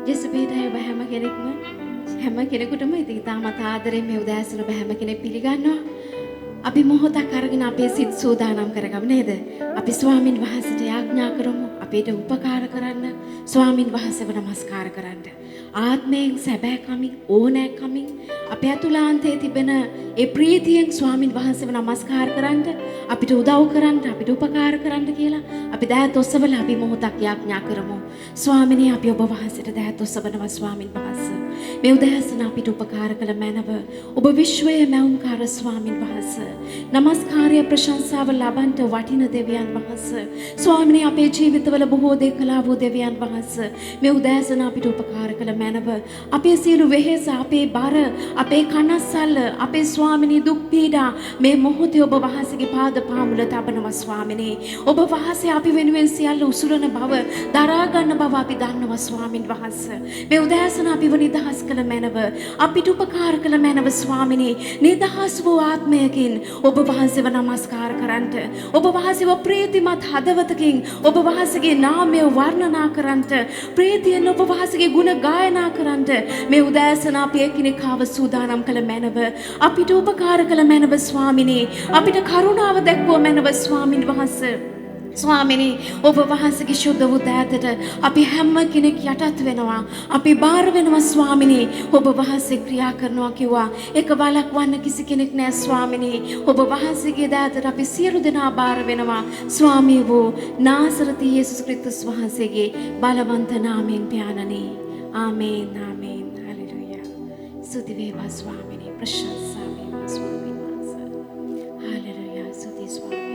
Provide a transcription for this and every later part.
ජෙසබේටයි ඔබ හැම කෙනෙක්ම හැම කෙනෙකුටම ඉතින් තාමත් ආදරයෙන් මේ උදෑසන ඔබ හැම කෙනෙක් පිළිගන්නවා. අපි මොහොතක් අරගෙන අපේ සිත් සූදානම් කරගමු නේද? අපි ස්වාමින් වහන්සේට යාඥා කරමු. අපිට උපකාර කරන්න, ස්වාමින් වහන්සේව නමස්කාර කරන්න. ආත්මයෙන් සැබෑකමින් ඕනෑකමින් අපේ අතුලාන්තයේ තිබෙන ඒ ප්‍රීතියෙන් ස්වාමින් වහන්සේව නමස්කාර කරන්න, අපිට උදව් කරන්න, අපිට උපකාර කරන්න කියලා අපි දෑත් ඔස්සවලා අපි මොහොතක් යාඥා කරමු. ස්වාමිනේ අපි ඔබ වහන්සේට දෑත් ඔස්සවනවා ස්වාමින් වහන්සේ. මේ උදෑසන අපිට උපකාර කළ මැනව ඔබ විශ්වයේ මෞංකාර ස්වාමින් වහන්සේ. නමස්කාරය ප්‍රශංසාව ලබන්ට වටින දෙවියන් වහන්සේ. ස්වාමිනේ අපේ ජීවිතවල බොහෝ දේ කළා වූ දෙවියන් වහන්සේ. මේ උදෑසන අපිට උපකාර කළ මැනව අපේ සියලු වෙහෙස, අපේ බර, අපේ කනස්සල්ල, අපේ ස්වාමිනේ දුක් පීඩා මේ මොහොතේ ඔබ වහන්සේගේ පාද පාමුල තබනවා ස්වාමිනේ. ඔබ වහන්සේ අපි වෙනුවෙන් සියල්ල උසුරන බව, දරා ගන්න බව අපි දන්නවා ස්වාමින් වහන්සේ. මේ උදෑසන අපිව නිදහස් කළ මැනව, අපිට උපකාර කළ මැනව ස්වාමිනේ. නිදහස් වූ ආත්මයකින් ඔබ වහන්සේව නමස්කාර කරන්ට, ඔබ වහන්සේව ප්‍රීතිමත් හදවතකින් ඔබ වහන්සේගේ නාමය වර්ණනා කරන්ට, ප්‍රීතියෙන් ඔබ වහන්සේගේ ගුණ ගායනා කරන්ට මේ උදෑසන අපි එකිනෙකාව සූදානම් කළ මැනව, අපිට උපකාර කළ මැනව ස්වාමිනේ. අපිට කරුණාව දැක්වුව මැනව ස්වාමින් වහන්සේ. ස්වාමිනේ ඔබ වහන්සේගේ ශුද්ධ වූ දෑතට අපි හැම කෙනෙක් යටත් වෙනවා. අපි බාර වෙනවා ස්වාමිනේ. ඔබ වහන්සේ ක්‍රියා කරනවා කිව්වා. ඒක වළක්වන්න කිසි කෙනෙක් නැහැ ස්වාමිනේ. ඔබ වහන්සේගේ දෑතට අපි සියලු දෙනා බාර වෙනවා. ස්වාමී වූ නාසරති යේසුස් ක්‍රිස්තුස් වහන්සේගේ බලවන්ත නාමයෙන් පියාණනි. ආමේන් ආමේන්. හලෙලූයා. ස්තුති වේවා ස්වාමිනේ. ප්‍රශංසා වේවා ස්වාමීන් වහන්සේ. හලෙලූයා. ස්තුති ස්වාමිනේ.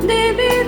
Devi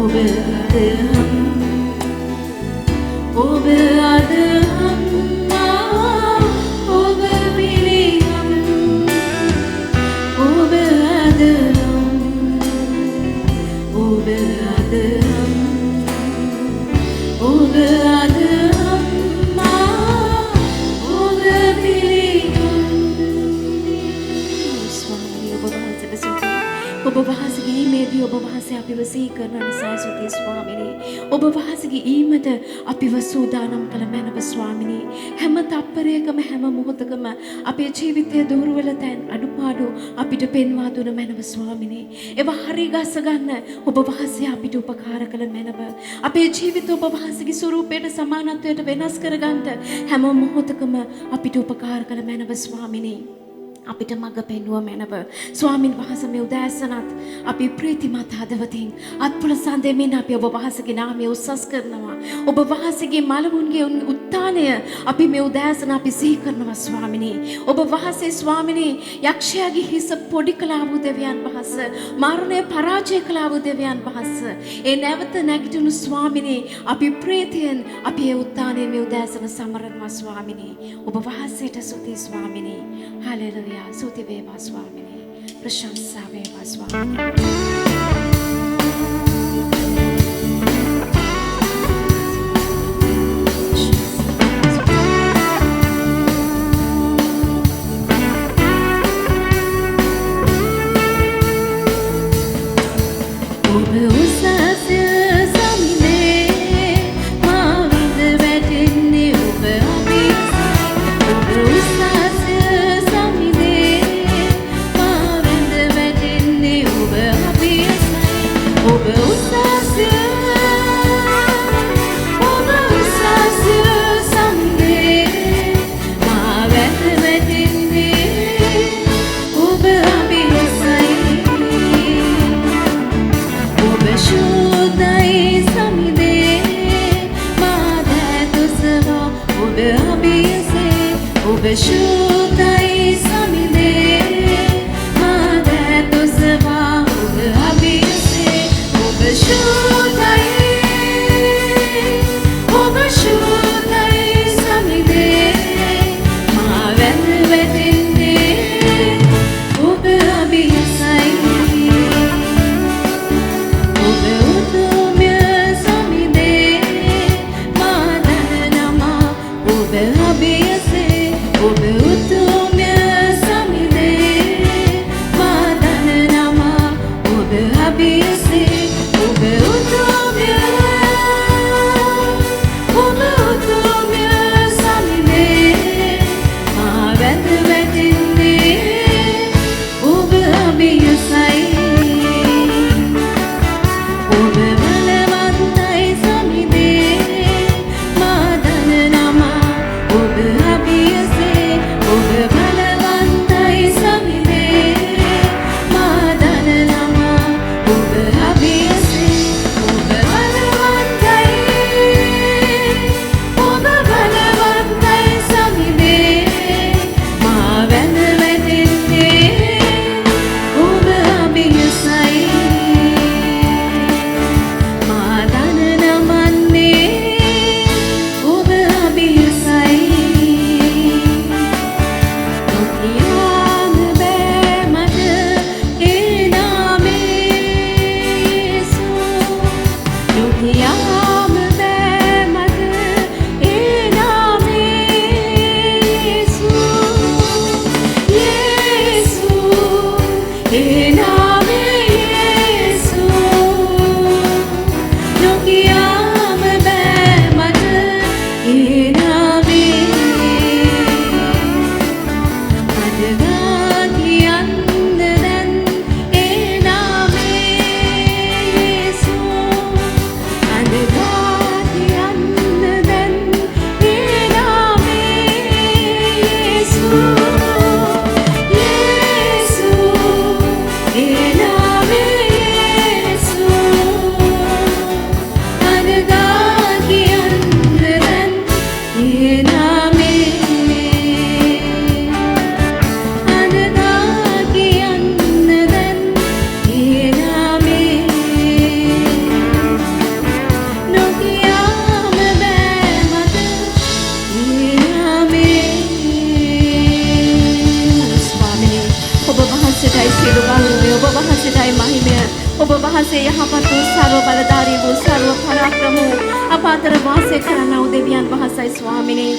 ඔබ අද හම්මා ඔබ පිළිගම් ඔබ අද ඔබ අද ඔබ අද හම්මා ඔබ පිළිගම් ස්වාමී ඔබ වහන්සේට සුති ඔබ වහන්සේගේ ඊමේදී ඔබ වහන්සේ අපිව සිහි කරන නිසා සුති ස්වාමිනේ ඔබ වහන්සේගේ ඊමට අපිව සූදානම් කළ මැනව ස්වාමිනේ හැම තප්පරයකම හැම මොහොතකම අපේ ජීවිතයේ දුර්වල තැන් අඩුපාඩු අපිට පෙන්වා දුන මැනව ස්වාමිනේ ඒවා හරි ගස්ස ගන්න ඔබ වහන්සේ අපිට උපකාර කළ මැනව අපේ ජීවිත ඔබ වහන්සේගේ ස්වරූපයට සමානත්වයට වෙනස් කරගන්න හැම මොහොතකම අපිට උපකාර කළ මැනව ස්වාමිනේ අපිට මඟ පෙන්වුව මැනව ස්වාමින් වහන්සේ මේ උදෑසනත් අපි ප්‍රීතිමත් හදවතින් අත්පුල සඳෙමින් අපි ඔබ වහන්සේගේ නාමය උසස් කරනවා ඔබ වහන්සේගේ මළවුන්ගේ උත්ථානය අපි මේ උදෑසන අපි සිහි කරනවා ස්වාමිනේ ඔබ වහන්සේ ස්වාමිනේ යක්ෂයාගේ හිස පොඩි කළා වූ දෙවියන් වහන්සේ මරණය පරාජය කළා වූ දෙවියන් වහන්සේ ඒ නැවත නැගිටිනු ස්වාමිනේ අපි ප්‍රීතියෙන් අපි ඒ උත්ථානය මේ උදෑසන සමරනවා ස්වාමිනේ ඔබ වහන්සේට ස්තුති ස්වාමිනේ හලෙලුයා සුති වේවා ස්වාමිනේ ප්‍රශංසා වේවා ස්වාමිනේ වහන්සේ යහපත් වූ සර්ව බලධාරී වූ සර්ව පරාක්‍රම වූ අප අතර වාසය කරන්නා වූ දෙවියන් වහන්සේයි ස්වාමිනේ.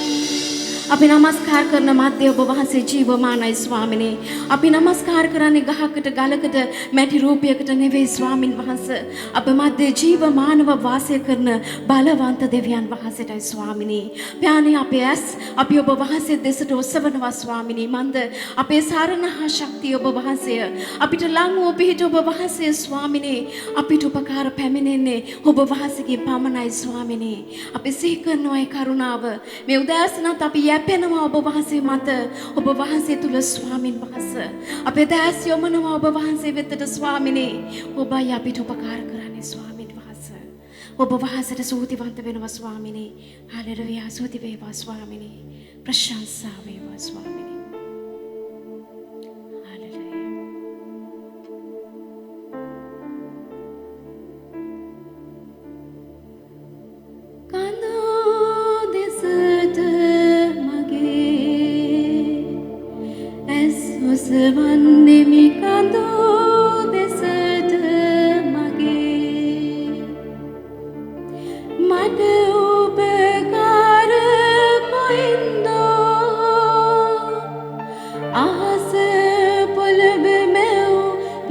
අපි නමස්කාර කරන මැද්දේ ඔබ වහන්සේ ජීවමානයි ස්වාමිනේ. අපි නමස්කාර කරන්නේ ගහකට ගලකට මැටි රූපයකට නෙවෙයි ස්වාමින් වහන්සේ. අප මැද්දේ ජීවමානව වාසය කරන බලවන්ත දෙවියන් වහන්සේටයි ස්වාමිනේ. ප්යානේ අපේ ඇස් අපි ඔබ වහන්සේ දෙසට ඔසවනවා ස්වාමිනේ. මන්ද අපේ සාරණ හා ශක්තිය ඔබ වහන්සේය. අපිට ලං වූ පිහිට ඔබ වහන්සේ ස්වාමිනේ. අපිට උපකාර පැමිණෙන්නේ ඔබ වහන්සේගේ පමණයි ස්වාමිනේ. අපි සිහි කරනවා ඒ කරුණාව. මේ උදෑසනත් අපි යැපෙනවා ඔබ වහන්සේ මත. ඔබ වහන්සේ තුල ස්වාමින් වහන්සේ. අපේ දැස් යොමනවා ඔබ වහන්සේ වෙතට ස්වාමිනේ. ඔබයි අපිට උපකාර කරන්නේ ස්වාමින් වහන්සේ. ඔබ වහන්සේට ස්තුතිවන්ත වෙනවා ස්වාමිනේ. හලෙලුයා ස්තුති වේවා ස්වාමිනේ. ප්‍රශංසා වේවා ස්වාමිනේ. ඔසවන්නෙමි කඳෝ දෙසට මගේ මට උපකාර කොයින්දෝ අහස පොළඹ මැව්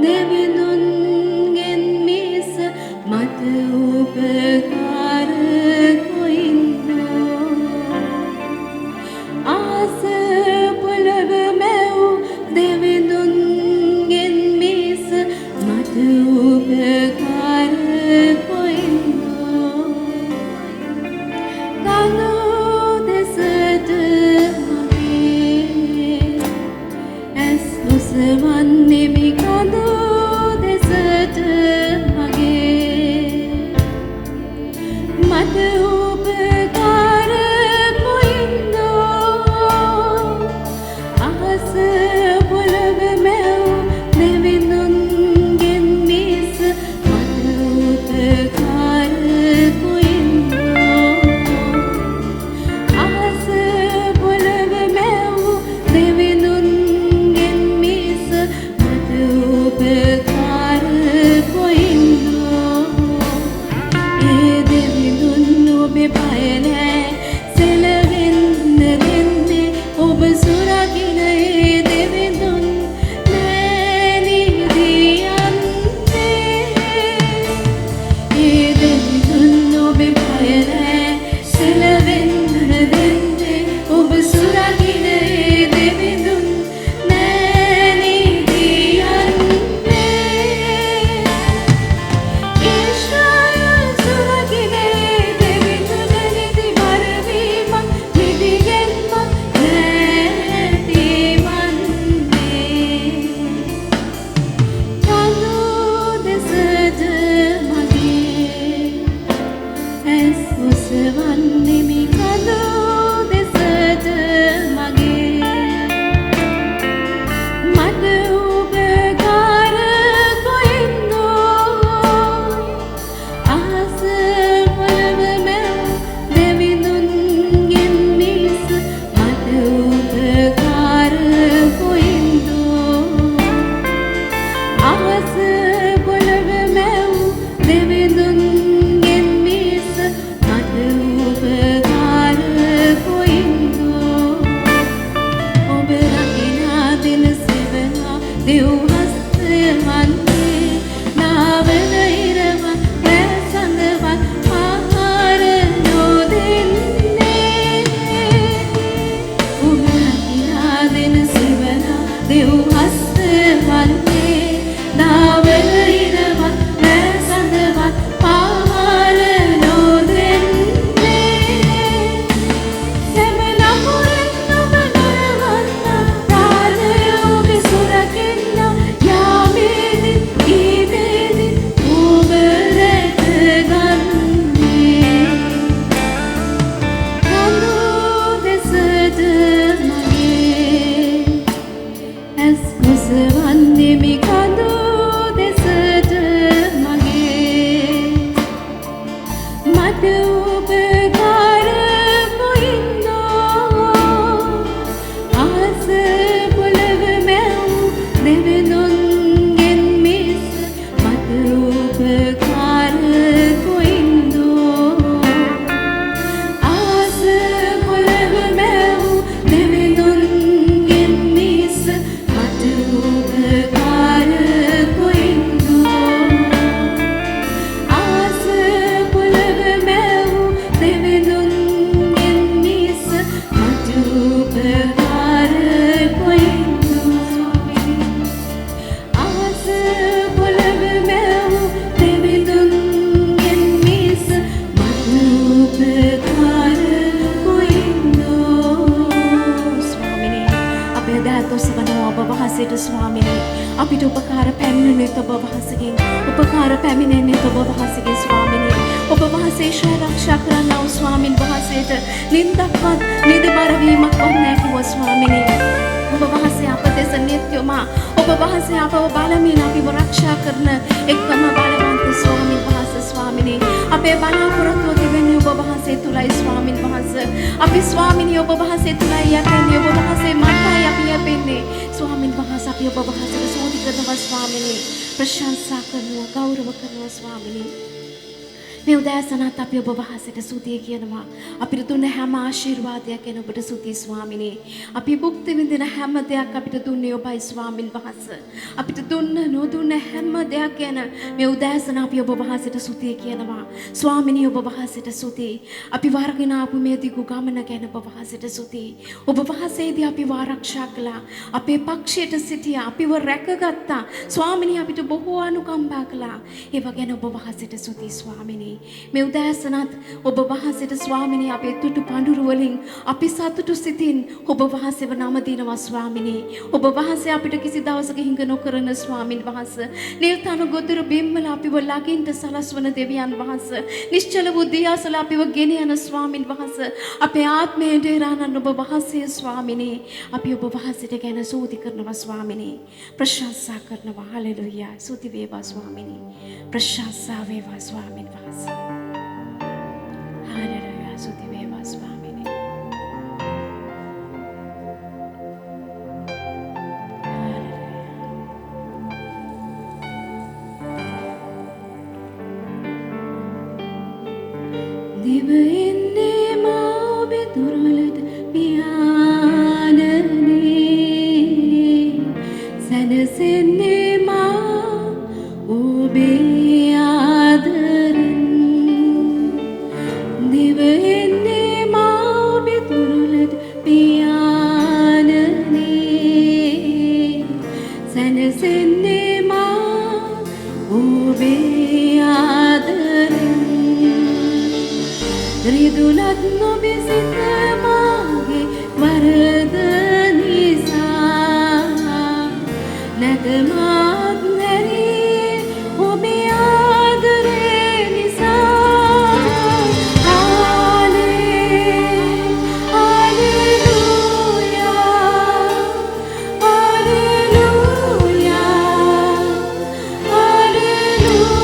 දෙවිඳුන්ගෙන් මිස මට උපකාර කොයින්දෝ අහස පොළඹ මැව් දෙවිඳුන්ගෙන් මිස මට උපකාර කොයින්දෝ කඳෝ දෙසට මගේ ඇස් ඔසවන්නෙමි කඳෝ දෙසට මගේ මට උපකාර කොයින්දෝ අහස පොළඹ මැව් දෙවිඳුන්ගෙන් මිස මට උපකාර කොයින්දෝ අහස පොළඹ මැව් දෙවිඳුන්ගෙන් මිස මට උපකාර කොයින්දෝ ඒ දෙවිඳුන් ඔබේ බය නෑ සෙලවෙන්න දෙන්නේ ඔබ සුරකින ඒ දෙවිඳුන් නෑ නිදියන්නේ ඒ දෙවිඳුන් ඔබේ බය නෑ සෙලවෙන්න දෙන්නේ ඔබ සුරකින ඒ දෙවිඳුන් නෑ නිදියන්නේ ඊශ්‍රායල් සුරකින ඒ දෙවිඳුන් නිදි බරවීමක් නිදිගෙන්ම නැතිවන්නේ කඳෝ දෙසට මගේ ඇස් ඔසවන්නෙමි කඳෝ අපිට උපකාර පැමිණෙන්නේ ඔබ වහන්සේගෙන්. උපකාර පැමිණෙන්නේ ඔබ වහන්සේගේ ස්වාමිනේ. ඔබ වහන්සේ ශ්‍රේ ආරක්ෂා කරන්නා වූ ස්වාමින් වහන්සේට නින්දක්වත් නිදිබර වීමක්වත් නැහැ කිව්ව ස්වාමිනේ. ඔබ වහන්සේ අප දෙස නිත්‍යම ඔබ වහන්සේ අපව බලමින් අපිව ආරක්ෂා කරන එකම බලවන්ත ස්වාමින් වහන්සේ ස්වාමිනේ. අපේ බලාපොරොත්තුව තිබෙන්නේ ඔබ වහන්සේ තුලයි ස්වාමින් වහන්සේ. අපි ස්වාමිනේ ඔබ වහන්සේ තුලයි යැපෙන්නේ. ඔබ වහන්සේ මටයි අපි යැපෙන්නේ. ස්වාමින් වහන්සේ අපි ඔබ වහන්සේට ස්තුති කරනවා ස්වාමිනේ. ප්‍රශංසා කරනවා ගෞරව කරනවා ස්වාමිනේ. මේ උදෑසනත් අපි ඔබ වහන්සේට ස්තුතිය කියනවා. අපිට දුන්න හැම ආශිර්වාදයක් ගැන ඔබට ස්තුතියි ස්වාමිනේ. අපි භුක්ති විඳින හැම දෙයක් අපිට දුන්නේ ඔබයි ස්වාමින් වහන්සේ. අපිට දුන්න නොදුන්න හැම දෙයක් ගැන මේ උදෑසන අපි ඔබ වහන්සේට ස්තුතිය කියනවා. ස්වාමිනේ ඔබ වහන්සේට ස්තුතියි. අපි වර්ගන ආපු මේ දිගු ගමන ගැන ඔබ වහන්සේට ස්තුතියි. ඔබ වහන්සේදී අපිව ආරක්ෂා කළා. අපේ පක්ෂයට සිටියා. අපිව රැකගත්තා. ස්වාමිනේ අපිට බොහෝ අනුකම්පා කළා. ඒව ගැන ඔබ වහන්සේට ස්තුතියි ස්වාමිනේ. මේ උදෑසනත් ඔබ වහන්සේට ස්වාමිනේ අපේ තුටු පඳුරු වලින් අපි සතුටු සිතින් ඔබ වහන්සේව නම දිනවා ස්වාමිනේ. ඔබ වහන්සේ අපිට කිසි දවසක හිඟ නොකරන ස්වාමින් වහන්සේ. නිල්තන ගොදුරු බිම්වල අපිව ළඟින්ට සලස්වන දෙවියන් වහන්සේ. නිශ්චල බුද්ධියාසල අපිව ගෙන යන ස්වාමින් වහන්සේ. අපේ ආත්මයේ දේරානන් ඔබ වහන්සේ ස්වාමිනේ. අපි ඔබ වහන්සේට ගැන ස්තුති කරනවා ස්වාමිනේ. ප්‍රශංසා කරනවා. හලෙලූයා. ස්තුති වේවා ස්වාමිනේ. ප්‍රශංසා වේවා ස්වාමින් වහන්සේ. Hallelujah, ස්තුති වේවා ස්වාමිනේ. දිව එන්නේ මා ඔබේ දුරලට පියාණනේ. සැනසෙන්නේ මා ඔබේ ආදරෙන්. දිව එන්නේ මා ඔබේ දුරලට පියාණනේ. සැනසෙන්නේ මා ඔබේ ආදරෙන්. රිදුනත් නොබේ සිත මාගේ වරද නිසා. නැත මාත් නැරී ඔබේ ආදරේ නිසා. Hallelujah hallelujah hallelujah.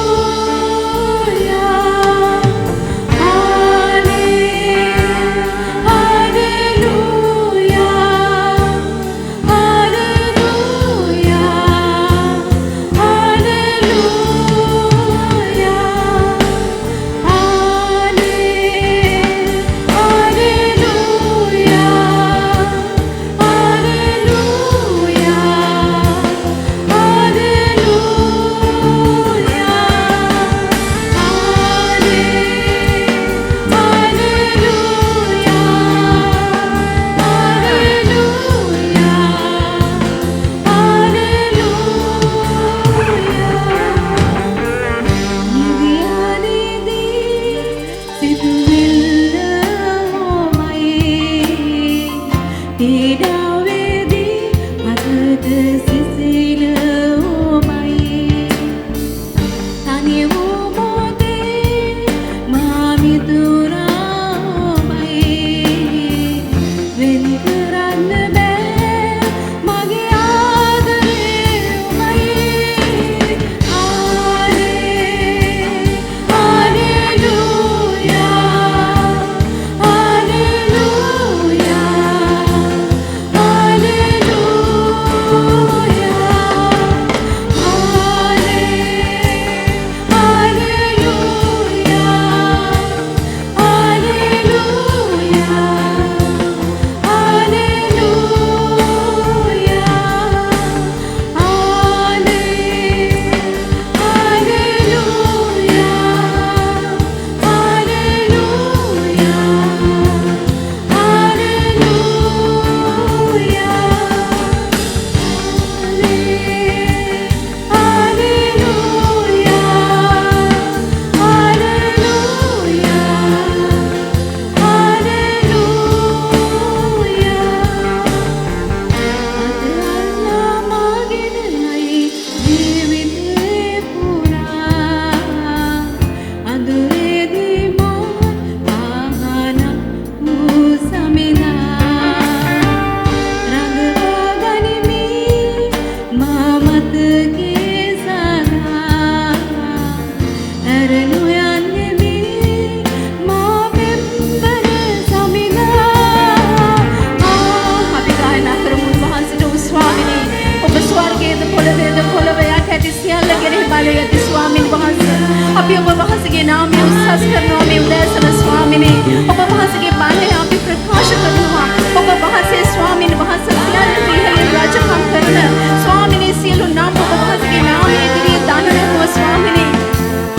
ස්වාමිනේ උසස් කරනවා මේ උදෑසන ස්වාමිනේ ඔබ වහන්සේගේ බලය අපි ප්‍රකාශ කරනවා ඔබ වහන්සේ ස්වාමීන් වහන්සේ සියල්ලට ඉහළින් රජකම් කරන ස්වාමිනේ සියලු නම් ඔබ වහන්සේගේ නාමයේ ඉදිරියේ දනනවා ස්වාමිනේ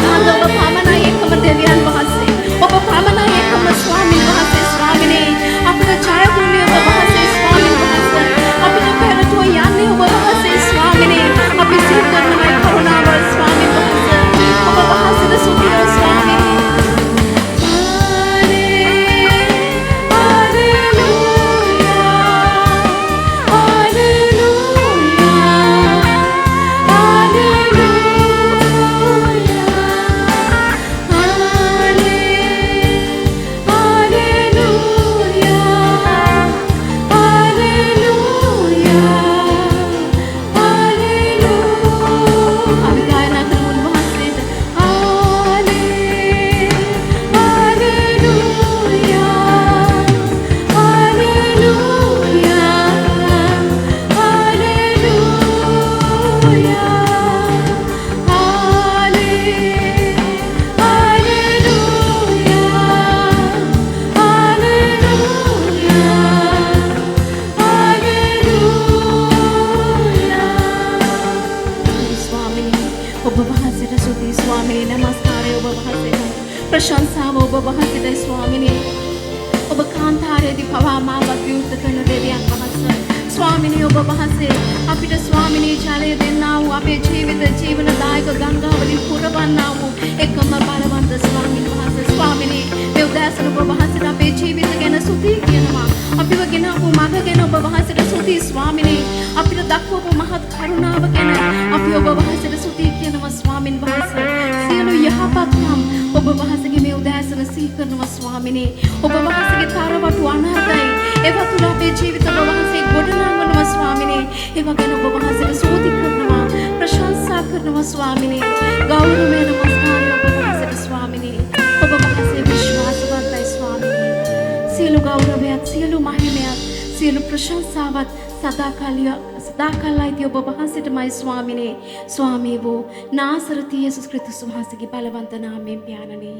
ආද ඔබ පමණයි එකම දෙවියන් වහන්සේ ඔබ පමණයි එකම ස්වාමීන් වහන්සේ ස්වාමිනේ අපිට ජය දුන්නේ ඔබ වහන්සේ ස්වාමීන් වහන්සේ අපිට පෙරට යන්නේ ඔබ වහන්සේ ස්වාමිනේ අපි සිහි කරනවා කරුණාවල් ස්වාමීන් වහන්සේ ඔබ වහන්සේට සුපිරිය ස්වාමිනේ प्रशंसा ඔබ වහන්සේට ස්වාමිනේ ඔබ කාන්තාරයේදී පවා මාවත් විවෘත කරන දෙවියන් වහන්සේ ස්වාමිනේ ඔබ වහන්සේ අපිට ස්වාමිනේ ජලය දෙන්නා වූ අපේ ජීවිත ජීවනදායක ගංගාවලින් පුරවන්නා වූ එකම බලවන්ත ස්වාමින් වහන්සේ ස්වාමිනේ මේ උදෑසන ඔබ වහන්සේට අපේ ජීවිත ගැන ස්තුති කියනවා අපිව ගෙනාවු මඟ ගැන ඔබ වහන්සේට ස්තුති ස්වාමිනේ අපිට දක්වපු මහත් කරුණාව ගැන අපි ඔබ වහන්සේට ස්තුති කියනවා ස්වාමින් වහන්සේ සියලු යහපත්කම් ඔබ වහන්සේගේ මේ උදෑසන සිහි කරනවා ස්වාමිනේ ඔබ වහන්සේගේ තරවටු අනර්ථයි ඒවා තුළ අපේ ජීවිත ඔබ වහන්සේ ගොඩනංවනවා ස්වාමිනේ ඒවා ගැන ඔබ වහන්සේට ස්තුති කරනවා ප්‍රශංසා කරනවා ස්වාමිනේ ගෞරවය නමස්කාරය ඔබ වහන්සේට ස්වාමිනේ ඔබ වහන්සේ විශ්වාසවන්තයි ස්වාමිනේ සියලු ගෞරවයත් සියලු මහිමයත් සියලු ප්‍රශංසාවත් සදාකල්ලයිති ඔබ වහන්සේටමයි ස්වාමිනේ ස්වාමී වූ නාසරති යේසුස් ක්‍රිස්තුස් වහන්සේගේ බලවන්ත නාමයෙන් පියාණනි